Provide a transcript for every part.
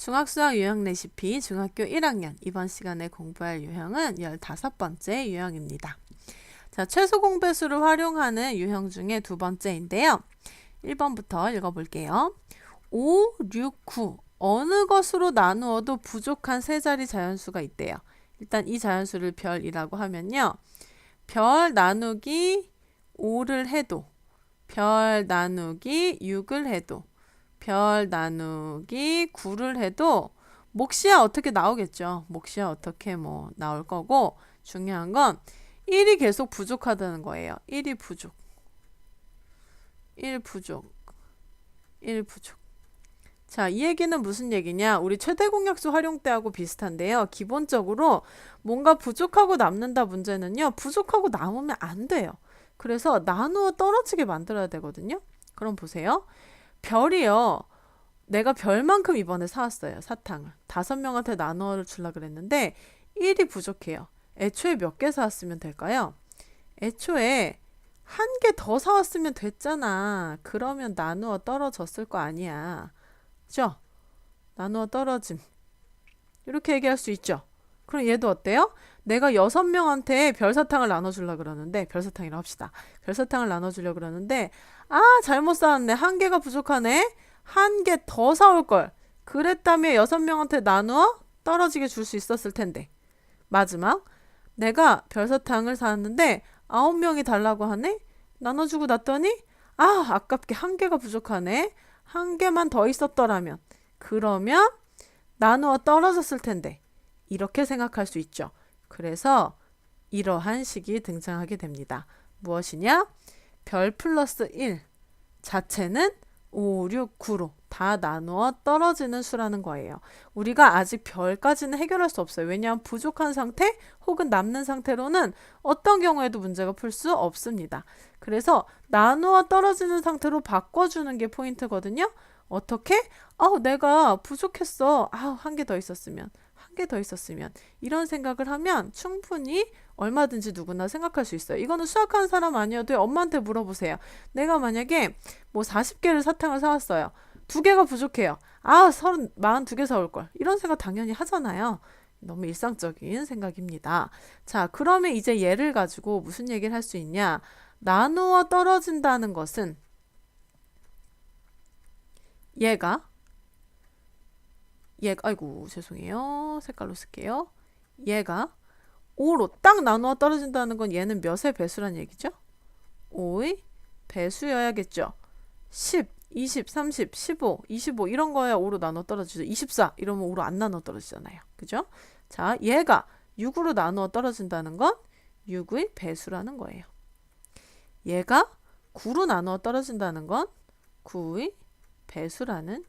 중학수학 유형 레시피 중학교 1학년 이번 시간에 공부할 유형은 15번째 유형입니다. 자, 최소 공배수를 활용하는 유형 중에 두 번째인데요. 1번부터 읽어볼게요. 5, 6, 9 어느 것으로 나누어도 부족한 세 자리 자연수가 있대요. 일단 이 자연수를 별이라고 하면요. 별 나누기 5를 해도, 별 나누기 6을 해도, 별 나누기 9를 해도 몫이야 어떻게 나오겠죠. 몫이야 어떻게 나올 거고, 중요한 건 1이 계속 부족하다는 거예요. 1이 부족. 1 부족. 1 부족. 자, 이 얘기는 무슨 얘기냐? 우리 최대 공약수 활용 때하고 비슷한데요. 기본적으로 뭔가 부족하고 남는다 문제는요. 부족하고 남으면 안 돼요. 그래서 나누어 떨어지게 만들어야 되거든요. 그럼 보세요. 별이요. 내가 별만큼 이번에 사왔어요. 사탕을. 5명한테 나누어 주려고 그랬는데 1이 부족해요. 애초에 몇 개 사왔으면 될까요? 애초에 한 개 더 사왔으면 됐잖아. 그러면 나누어 떨어졌을 거 아니야. 그죠? 나누어 떨어짐. 이렇게 얘기할 수 있죠. 그럼 얘도 어때요? 내가 6명한테 별사탕을 나눠주려고 그러는데, 별사탕이라 합시다. 별사탕을 나눠주려고 그러는데, 잘못 사왔네. 한 개가 부족하네. 한 개 더 사올 걸. 그랬다면 6명한테 나누어 떨어지게 줄 수 있었을 텐데. 마지막, 내가 별사탕을 사왔는데 9명이 달라고 하네? 나눠주고 났더니 아깝게 한 개가 부족하네. 한 개만 더 있었더라면, 그러면 나누어 떨어졌을 텐데. 이렇게 생각할 수 있죠. 그래서 이러한 식이 등장하게 됩니다. 무엇이냐? 별 플러스 1 자체는 5, 6, 9로 다 나누어 떨어지는 수라는 거예요. 우리가 아직 별까지는 해결할 수 없어요. 왜냐하면 부족한 상태 혹은 남는 상태로는 어떤 경우에도 문제가 풀 수 없습니다. 그래서 나누어 떨어지는 상태로 바꿔주는 게 포인트거든요. 어떻게? 내가 부족했어. 한 개 더 있었으면. 한 개 더 있었으면. 이런 생각을 하면 충분히 얼마든지 누구나 생각할 수 있어요. 이거는 수학하는 사람 아니어도 엄마한테 물어보세요. 내가 만약에 40개를 사탕을 사왔어요. 2개가 부족해요. 42개 사올 걸. 이런 생각 당연히 하잖아요. 너무 일상적인 생각입니다. 자, 그러면 이제 얘를 가지고 무슨 얘기를 할 수 있냐? 나누어 떨어진다는 것은 아이고 죄송해요. 색깔로 쓸게요. 얘가 5로 딱 나누어 떨어진다는 건 얘는 몇의 배수란 얘기죠? 5의 배수여야겠죠. 10, 20, 30, 15, 25 이런 거야 5로 나눠 떨어지죠. 24 이러면 5로 안 나눠 떨어지잖아요. 그죠? 자, 얘가 6으로 나누어 떨어진다는 건 6의 배수라는 거예요. 얘가 9로 나누어 떨어진다는 건 9의 배수라는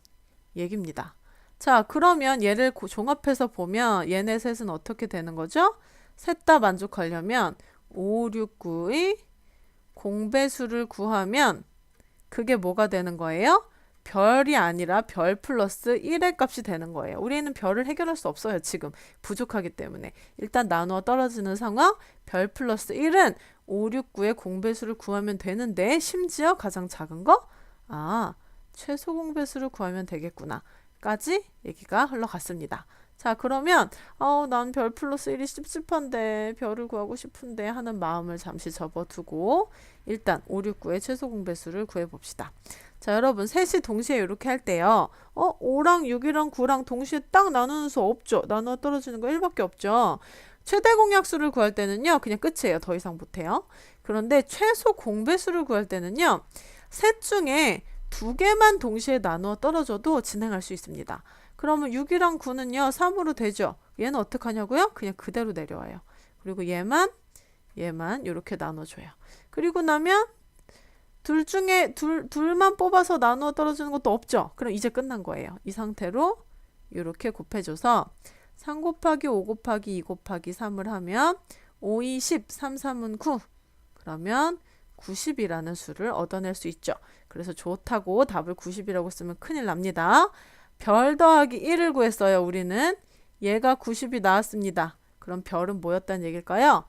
얘기입니다. 자, 그러면 얘를 종합해서 보면 얘네 셋은 어떻게 되는 거죠? 셋 다 만족하려면 5, 6, 9의 공배수를 구하면 그게 뭐가 되는 거예요? 별이 아니라 별 플러스 1의 값이 되는 거예요. 우리는 별을 해결할 수 없어요. 지금 부족하기 때문에. 일단 나누어 떨어지는 상황 별 플러스 1은 5, 6, 9의 공배수를 구하면 되는데 심지어 가장 작은 거? 최소 공배수를 구하면 되겠구나. 까지 얘기가 흘러갔습니다. 자, 그러면 난 별 플러스 1이 찝찝한데 별을 구하고 싶은데 하는 마음을 잠시 접어두고 일단 5, 6, 9의 최소 공배수를 구해봅시다. 자, 여러분 셋이 동시에 이렇게 할 때요. 5랑 6이랑 9랑 동시에 딱 나누는 수 없죠. 나누어 떨어지는 거 1밖에 없죠. 최대 공약수를 구할 때는요. 그냥 끝이에요. 더 이상 못해요. 그런데 최소 공배수를 구할 때는요. 셋 중에 2개만 동시에 나누어 떨어져도 진행할 수 있습니다. 그러면 6이랑 9는요. 3으로 되죠. 얘는 어떡하냐고요? 그냥 그대로 내려와요. 그리고 얘만 이렇게 나눠줘요. 그리고 나면 둘 중에 둘만 뽑아서 나누어 떨어지는 것도 없죠. 그럼 이제 끝난 거예요. 이 상태로 이렇게 곱해줘서 3 곱하기 5 곱하기 2 곱하기 3을 하면 5, 2, 10, 3, 3은 9. 그러면 90이라는 수를 얻어낼 수 있죠. 그래서 좋다고 답을 90이라고 쓰면 큰일 납니다. 별 더하기 1을 구했어요. 우리는 얘가 90이 나왔습니다. 그럼 별은 뭐였다는 얘기일까요?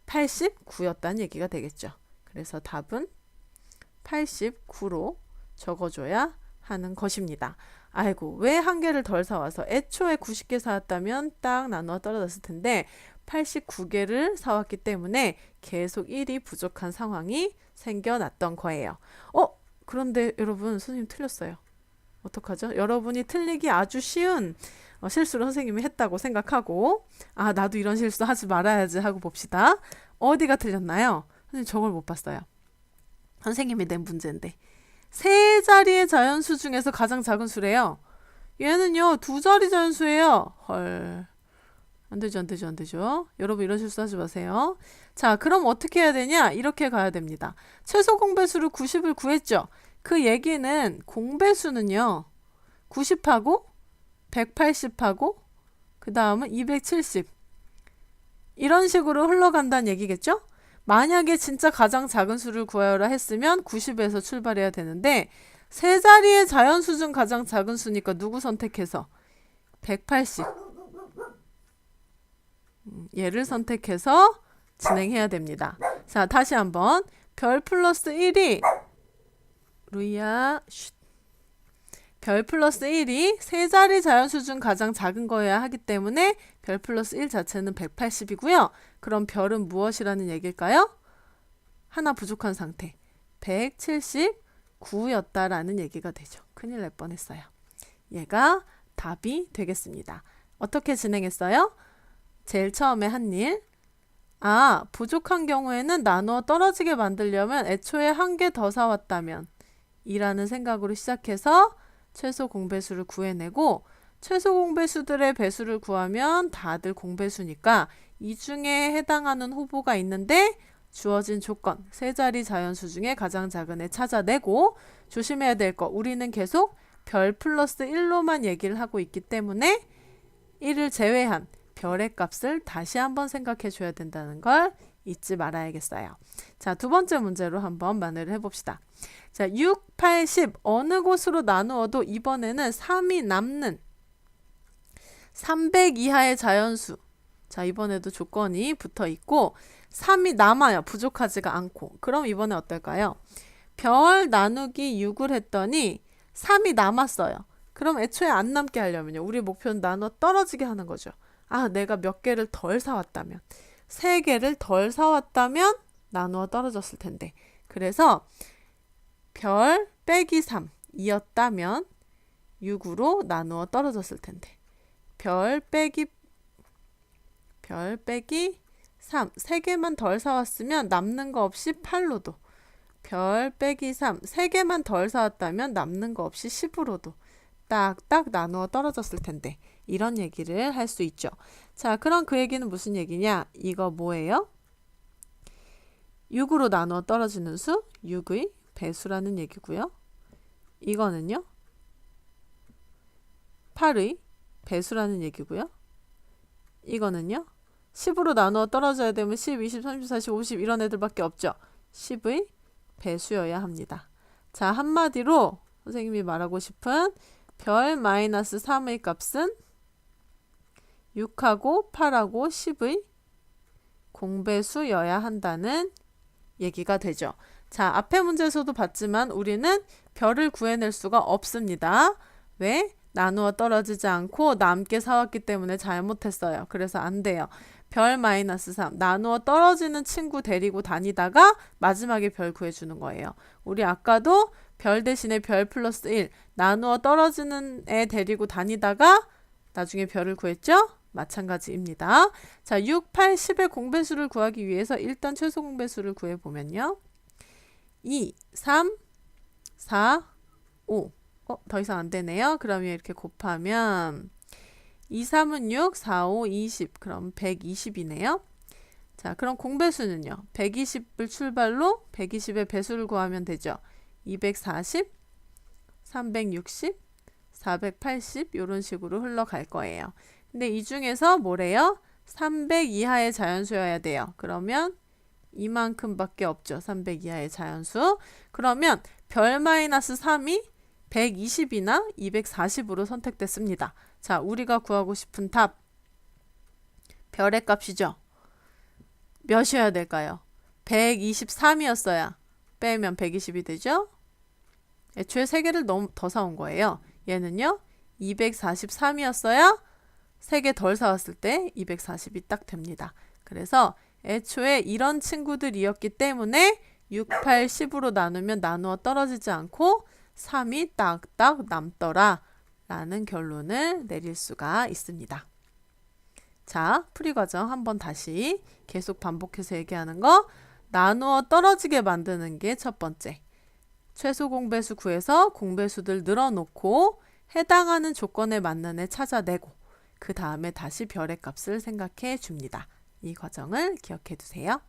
89였다는 얘기가 되겠죠. 그래서 답은 89로 적어줘야 하는 것입니다. 아이고, 왜 한 개를 덜 사와서 애초에 90개 사왔다면 딱 나누어 떨어졌을 텐데 89개를 사왔기 때문에 계속 1이 부족한 상황이 생겨났던 거예요. 그런데 여러분, 선생님 틀렸어요. 어떡하죠? 여러분이 틀리기 아주 쉬운 실수를 선생님이 했다고 생각하고, 아, 나도 이런 실수 하지 말아야지 하고 봅시다. 어디가 틀렸나요? 선생님 저걸 못 봤어요. 선생님이 낸 문제인데. 세 자리의 자연수 중에서 가장 작은 수래요. 얘는요, 두 자리 자연수예요. 헐. 안 되죠, 안 되죠, 안 되죠. 여러분 이런 실수 하지 마세요. 자, 그럼 어떻게 해야 되냐? 이렇게 가야 됩니다. 최소 공배수를 90을 구했죠. 그 얘기는 공배수는요, 90하고 180하고 그 다음은 270 이런 식으로 흘러간다는 얘기겠죠? 만약에 진짜 가장 작은 수를 구하라 했으면 90에서 출발해야 되는데 세 자리의 자연수 중 가장 작은 수니까 누구 선택해서 180 얘를 선택해서 진행해야 됩니다. 자, 다시 한번 별 플러스 1이 루이야 별 플러스 1이 세 자리 자연수 중 가장 작은 거여야 하기 때문에 별 플러스 1 자체는 180이고요. 그럼 별은 무엇이라는 얘기일까요? 하나 부족한 상태 179였다라는 얘기가 되죠. 큰일 날 뻔했어요. 얘가 답이 되겠습니다. 어떻게 진행했어요? 제일 처음에 한 일, 부족한 경우에는 나누어 떨어지게 만들려면 애초에 한 개 더 사왔다면 이라는 생각으로 시작해서 최소 공배수를 구해내고 최소 공배수들의 배수를 구하면 다들 공배수니까 이 중에 해당하는 후보가 있는데 주어진 조건, 세 자리 자연수 중에 가장 작은 애 찾아내고 조심해야 될 거, 우리는 계속 별 플러스 1로만 얘기를 하고 있기 때문에 1을 제외한 별의 값을 다시 한번 생각해 줘야 된다는 걸 잊지 말아야겠어요. 자, 두 번째 문제로 한번 만회를 해봅시다. 자, 6, 8, 10 어느 곳으로 나누어도 이번에는 3이 남는 300 이하의 자연수. 자, 이번에도 조건이 붙어 있고 3이 남아요. 부족하지가 않고. 그럼 이번에 어떨까요? 별 나누기 6을 했더니 3이 남았어요. 그럼 애초에 안 남게 하려면요. 우리 목표는 나누어 떨어지게 하는 거죠. 내가 몇 개를 덜 사왔다면 3개를 덜 사왔다면 나누어 떨어졌을 텐데 그래서 별 빼기 3이었다면 6으로 나누어 떨어졌을 텐데 별 빼기 3 3개만 덜 사왔으면 남는 거 없이 8로도 별 빼기 3 3개만 덜 사왔다면 남는 거 없이 10으로도 딱딱 나누어 떨어졌을 텐데 이런 얘기를 할 수 있죠. 자, 그럼 그 얘기는 무슨 얘기냐? 이거 뭐예요? 6으로 나누어 떨어지는 수 6의 배수라는 얘기고요. 이거는요. 8의 배수라는 얘기고요. 이거는요. 10으로 나누어 떨어져야 되면 10, 20, 30, 40, 50 이런 애들밖에 없죠. 10의 배수여야 합니다. 자, 한마디로 선생님이 말하고 싶은 별 마이너스 3의 값은 6하고 8하고 10의 공배수여야 한다는 얘기가 되죠. 자, 앞의 문제에서도 봤지만 우리는 별을 구해낼 수가 없습니다. 왜? 나누어 떨어지지 않고 남게 사왔기 때문에 잘못했어요. 그래서 안 돼요. 별 마이너스 3 나누어 떨어지는 친구 데리고 다니다가 마지막에 별 구해주는 거예요. 우리 아까도 별 대신에 별 플러스 1 나누어 떨어지는 애 데리고 다니다가 나중에 별을 구했죠? 마찬가지입니다. 자, 6, 8, 10의 공배수를 구하기 위해서 일단 최소 공배수를 구해보면요. 2, 3, 4, 5 더 이상 안 되네요. 그러면 이렇게 곱하면 2, 3은 6, 4, 5, 20 그럼 120이네요. 자, 그럼 공배수는요. 120을 출발로 120의 배수를 구하면 되죠. 240, 360, 480 이런 식으로 흘러갈 거예요. 근데 이 중에서 뭐래요? 300 이하의 자연수여야 돼요. 그러면 이만큼밖에 없죠. 300 이하의 자연수. 그러면 별 마이너스 3이 120이나 240으로 선택됐습니다. 자, 우리가 구하고 싶은 답 별의 값이죠. 몇이어야 될까요? 123이었어야 빼면 120이 되죠. 애초에 3개를 너무 더 사온 거예요. 얘는요 243이었어야 3개 덜 사왔을 때 240이 딱 됩니다. 그래서 애초에 이런 친구들이었기 때문에 6, 8, 10으로 나누면 나누어 떨어지지 않고 3이 딱딱 남더라 라는 결론을 내릴 수가 있습니다. 자, 풀이 과정 한번 다시 계속 반복해서 얘기하는 거. 나누어 떨어지게 만드는 게 첫 번째. 최소 공배수 구해서 공배수들 늘어놓고 해당하는 조건에 맞는 애 찾아내고 그 다음에 다시 별의 값을 생각해 줍니다. 이 과정을 기억해 두세요.